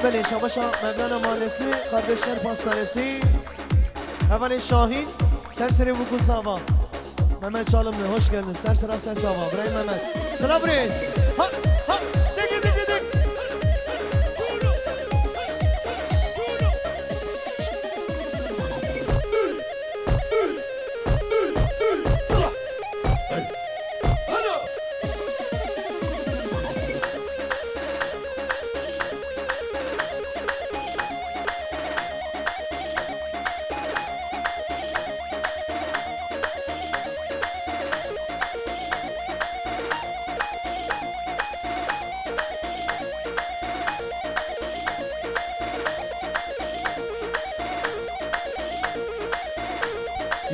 بله شاباشا مبلان مالسی قردشتر پاستانسی اول شاهین سرسری بکن ساوا محمد چالمه hoş geldin سرسر aslan çava برای محمد سلام رئیس ها ها دیگه دیگه دیگه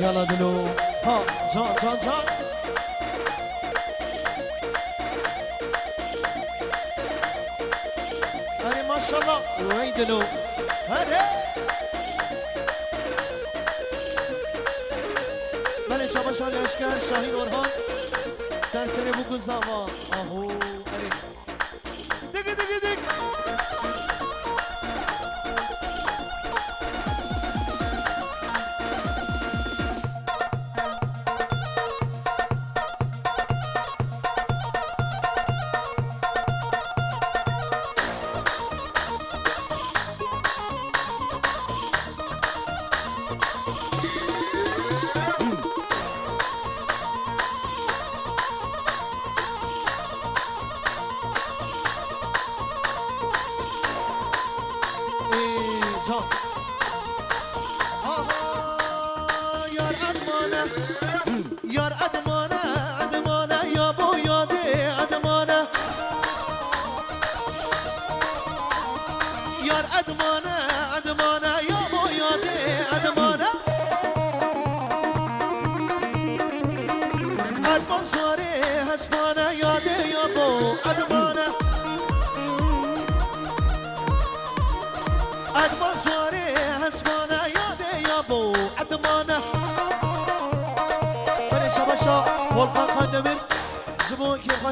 يلا دلو ها جان جان جان هري ما شاء الله وين دلو هري بله شاباشا لشکر شاهین اورهان سرسره بگو زاوا آهو هري دیگه دیگه دیگه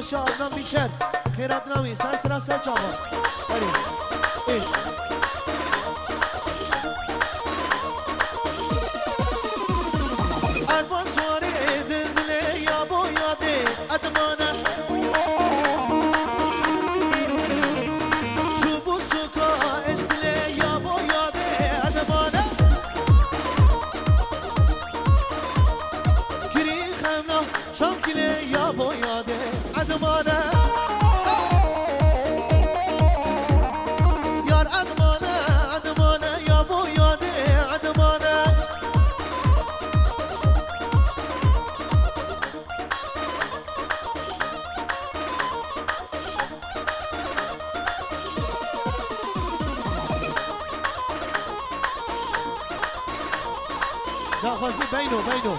شادم بیچر خیرت نمی سر چاوا بریم ادوان سواری دل یا بو یاده ادمانه شبو سکا اسله یا بو یاده ادمانه کری خمنا شام کله یا بو یاده ادمانه یار ادمانه ادمانه یا بو یاده ادمانه داخوازی بینو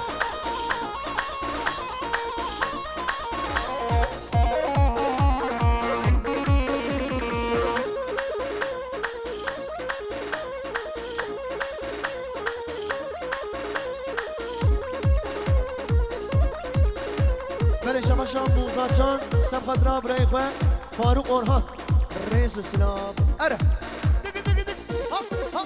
شما مودا جان سبخت را برای خواه فاروق اورهان رئیس اسلام اره دیگه دیگه دیگه ها ها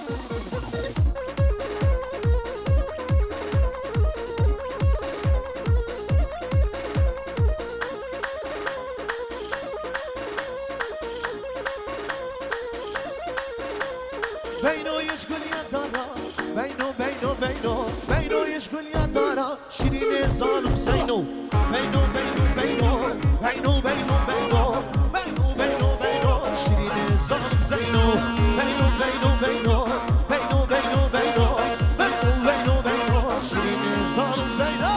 بینو یشگلیت دارا بینو یشگلیت دارا شیرین ظالم زینو بینو شیرین ظالم زینو بینو شیرین ظالم زینو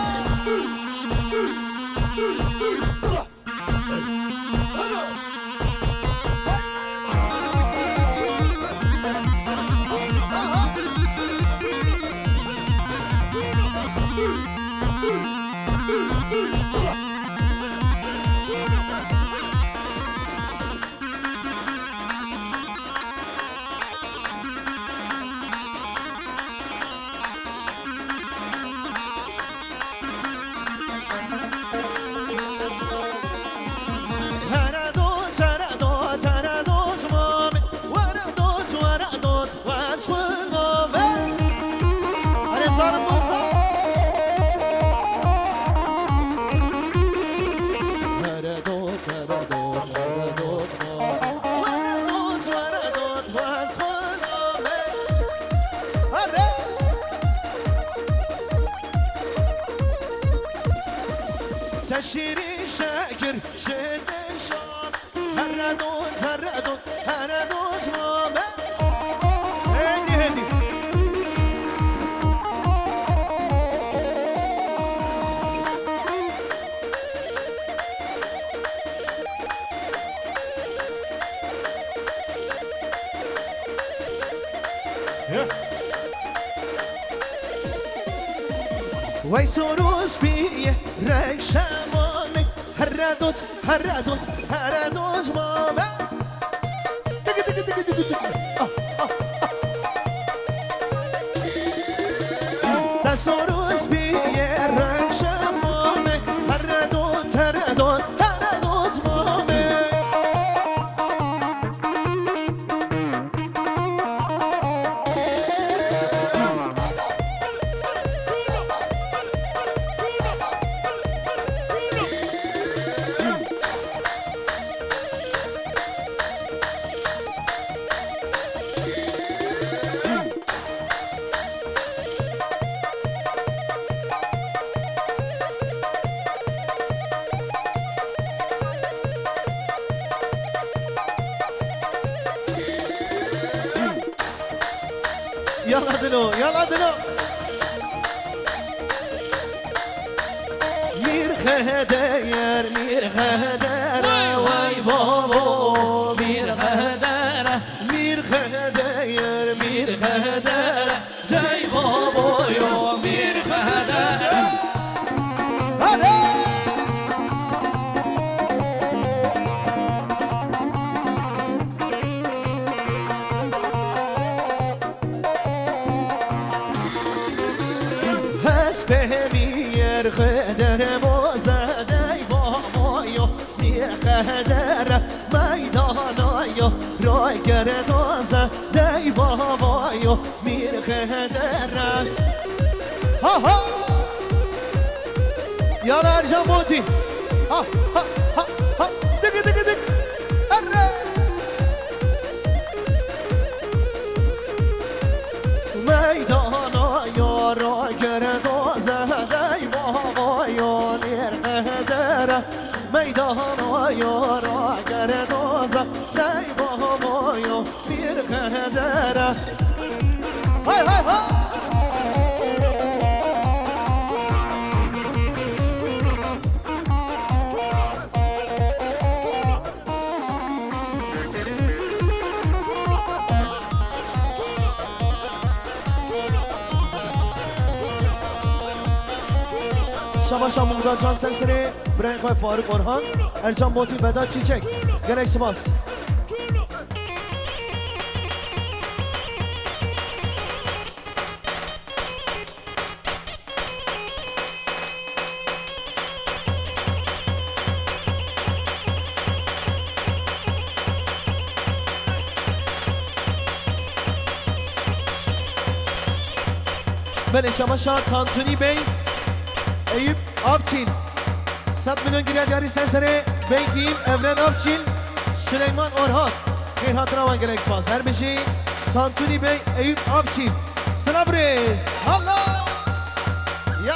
شیری شکر شد شام هر دوز مامه هدی هدی وای سروش بیه رنگ شمانه هر دوز مامه دگه دگه دگه دگه دگه تا سروش بیه رنگ شمانه هر دوز مامه يلا دلو يلا دلو مير خدر واي بابا مير خدر جاي بابا يا مير خدر میر خدر بازدی بابایو میر خدر میدانایو رای گردازه دی بابایو میر خدر ها ها یالا ارجان بوتی ها ها ها ها دگه دگه دگه اره میدانایو رای گردازه دی بابایو میر خدر میدانایو رای گردازه دی بابایو میر خدر های های های شما مقدار جان سلسله برای خواه فاروق اورهان ارجان موتی بدا چیچک گلک سپاس بله شما شاد تانتونی بین ایوب آفچین 100 میلیون گریه یاری سرسره بگیم امران آفچین سلیمان اورهان خیر هاتنا من گل اکسپاس هر بشی تانتونی بی ایوب آفچین سلابریز هالا یا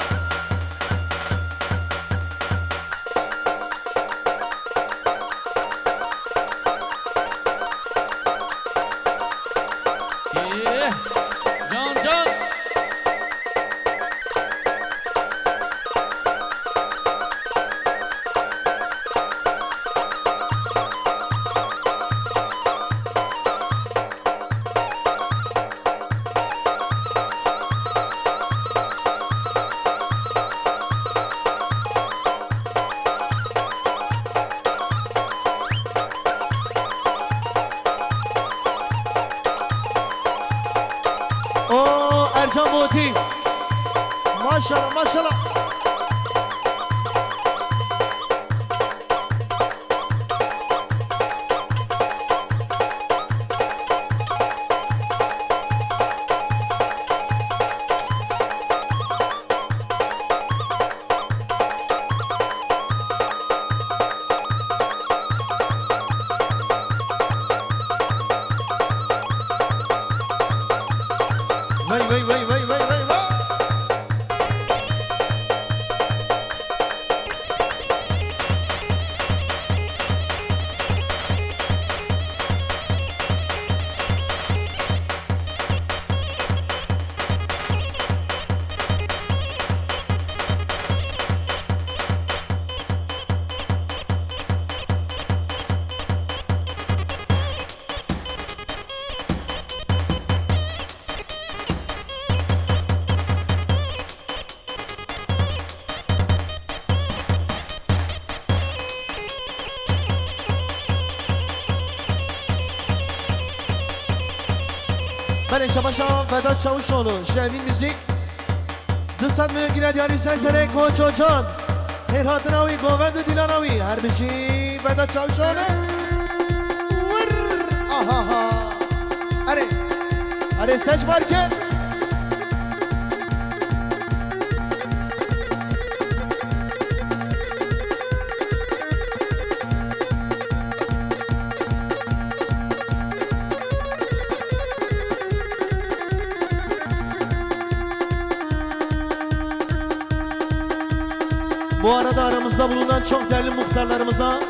ارجان موتی ماشاءالله ماشاءالله وای وای وای وای وای وای اول شباشا فداد چاوشونو شهرین موزیک 200 میلیون گیره دیاری سرسره کوچو جان خیر هاتناوی گووند دیلاناوی هر بشی فداد چاوشونو آها اره سج مارکت Bu arada aramızda bulunan çok değerli muhtarlarımıza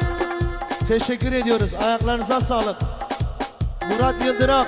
teşekkür ediyoruz. Ayaklarınıza sağlık. Murat Yıldırak,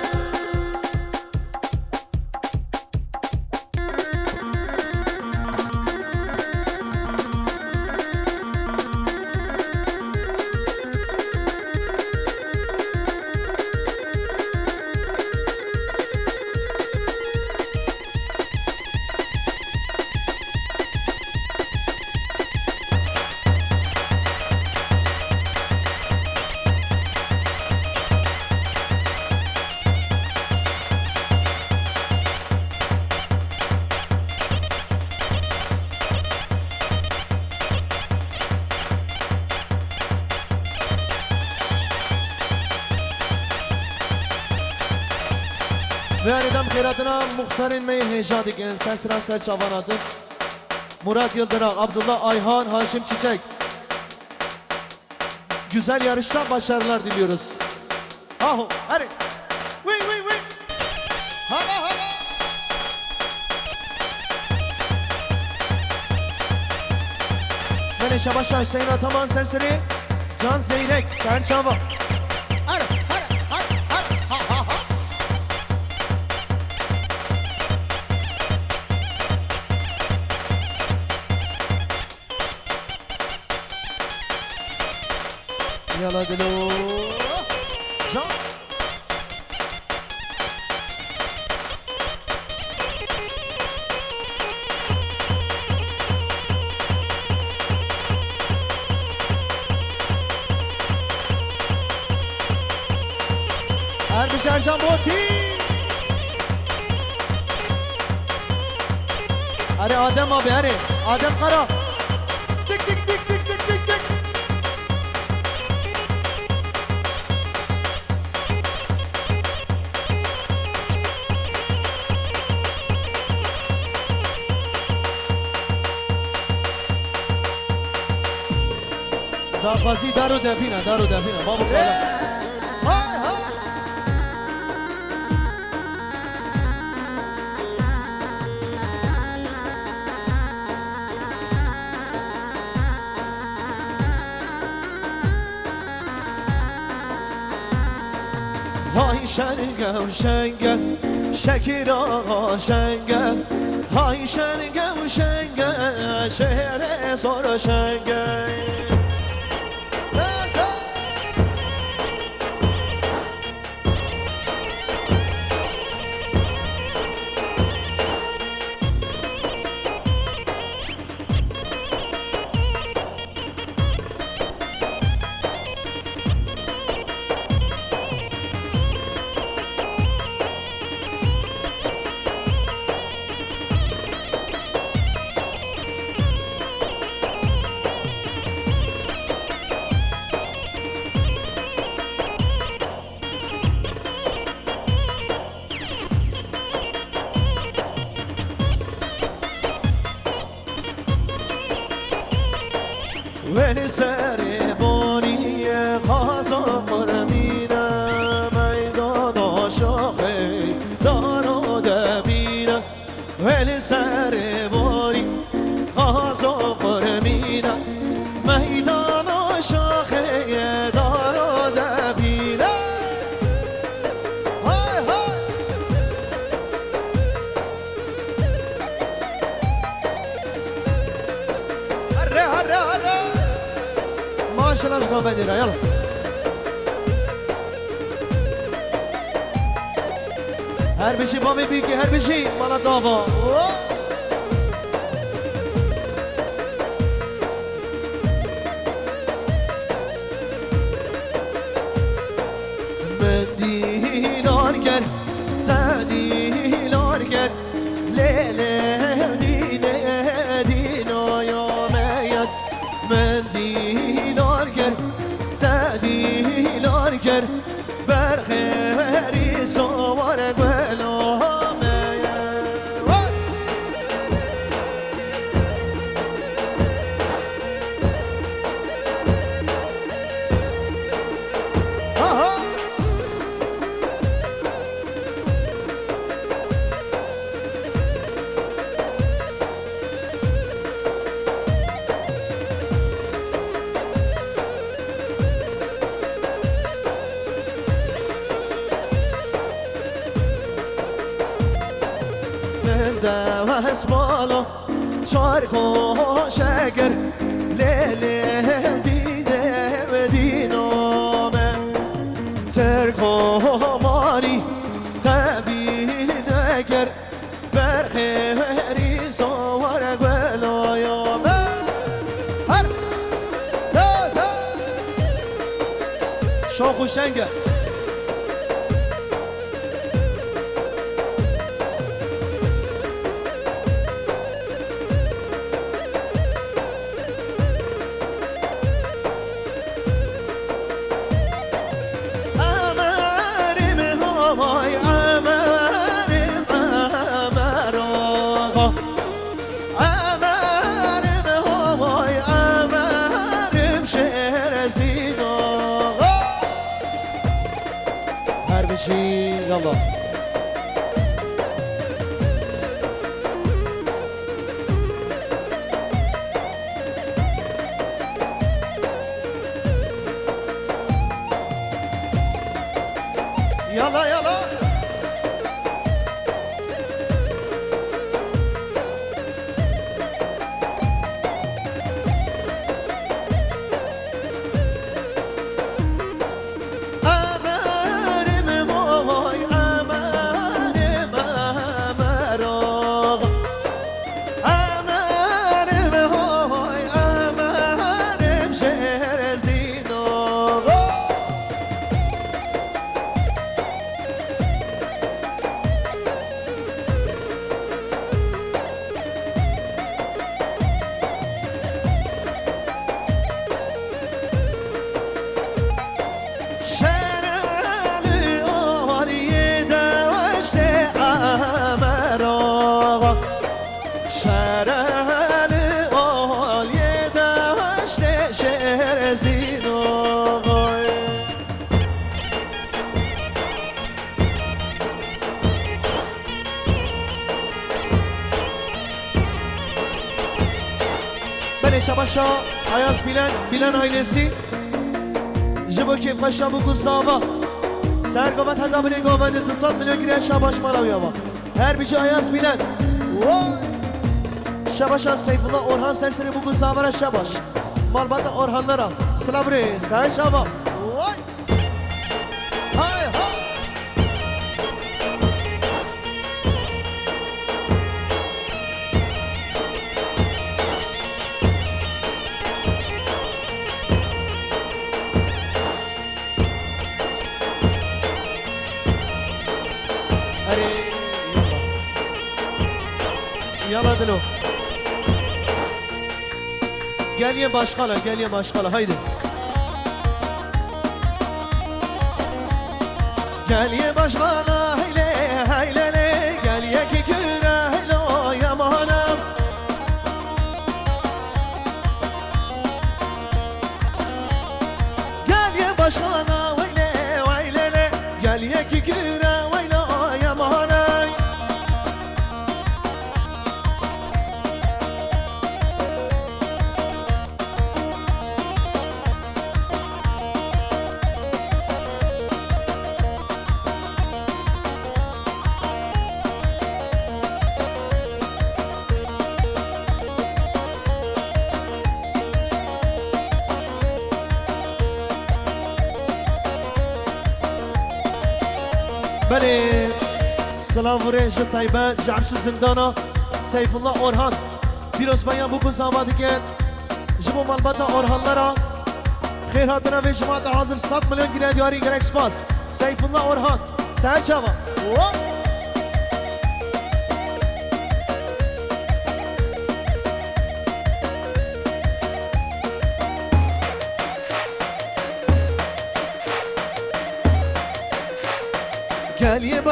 ve aniden kheyratına muhtar ilmeyi heyecan dikin. Sen sıra ser çavanatın. Murat Yıldırak, Abdullah Ayhan, Haşim Çiçek. Güzel yarışta başarılar diliyoruz. Aho, hadi. Wait. Hala. Meneşe Başa, Hüseyin Ataman Serseri, Can Zeyrek, Serçava. Yala dilo Can Erbiş Ercan Boti Hadi Adem abi hadi Adem Kara Dik Daqazi daru defina babu kala Hay şenge Şekir ağa şenge Hay şenge şehre sor şenge ولی سر بانیه خازا قرمینه میدان آشاقه دارو دبینه ولی سر بانی خازا قرمینه میدان آشاقه دارو دبینه ماشاءالله اشقا بديرة يلا هر بشي بامي بيكي هر بشي مالا طابا من دينار گر تدين لیلی دینو یا میاد من دیلار گر تدیلار گر برخیری سوار بلا اسمالو شارکو شگر لیلی دیده و دینامه ترکو ماری قبیل نگر برخیری سوار گلایامه هر تا تا شاخو شنگه يلا يلا يلا شباشا ayaz bilen ailesi جبو که فشا بکن ساوا سرگاوت هدا بینه گاونده 200 میلیون گیره شباش مراوی آوا هر بیچه ayaz bilen شباشا سیف الله اورهان سرسری بکن ساوا را شباش مالبات اورهان لرا سلابری سر شبا يلا دلو قال يا باشخاله قال يا باشخاله هيدي قال يا باشخاله هيلي هيلي لي قال يا كيكوره هيلو يا مهنا قال يا باشخاله ويلي ويلي لي قال يا كيكوره ويلو يا مهنا بله سلام و رنج طیبه جعبسو زندانا سیف الله اورهان پیروز بیان بکن زامادی کن جبو مالبات اورهان لرا خیر هاتنا و جماعت حاضر 100 میلیون گیره دیاری گرکس پاس سیف الله اورهان سهر چاوا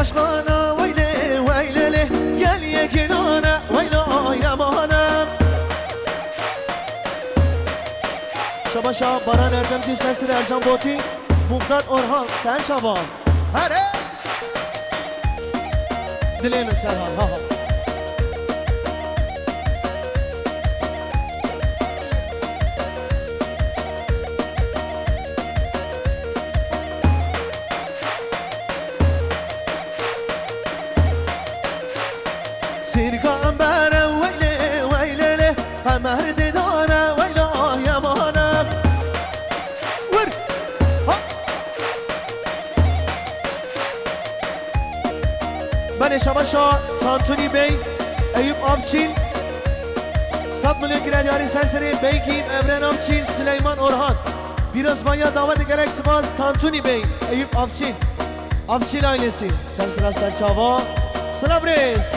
عشقانا ويلي ويلي قال يا كنانا ويلا يا مانا شبا شاب بران اردمجی سرسر ارجان بوتی مقداد اورهان سر شبا هره دلیم سرحال ها ها سيرقان بارا ويلي ويلي قمر ددانا ويلا يا مانا ور ها بله شباشا سانتوني بي ايوب آفچین 100 میلیون گردیاری سرسری بیگیم ابرن آفچین سلیمان اورهان biraz manya davet gerek باز سانتونی بی ایوب آفچین آفچین ailesi سرسر از سرچاوا سلابریز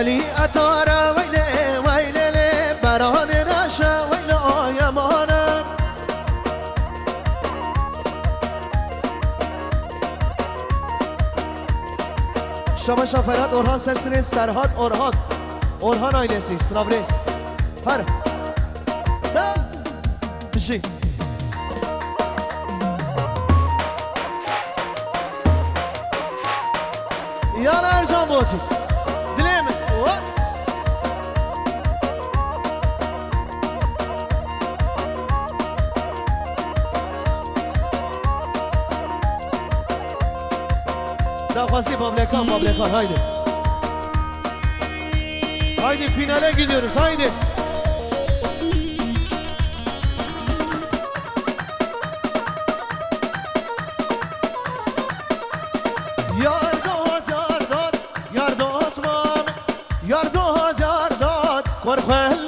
علي أتارا ويلي ويلي بران راشا ويلا يا مانا شما شافرات اورهان سرسری سرحاد اورهان ailesi سلابریز هر تا بشي يلا ارجع موتي Dağfası Pavlekan haydi. Haydi finale gidiyoruz haydi. Yardat, yardatmam. Yardat, korkma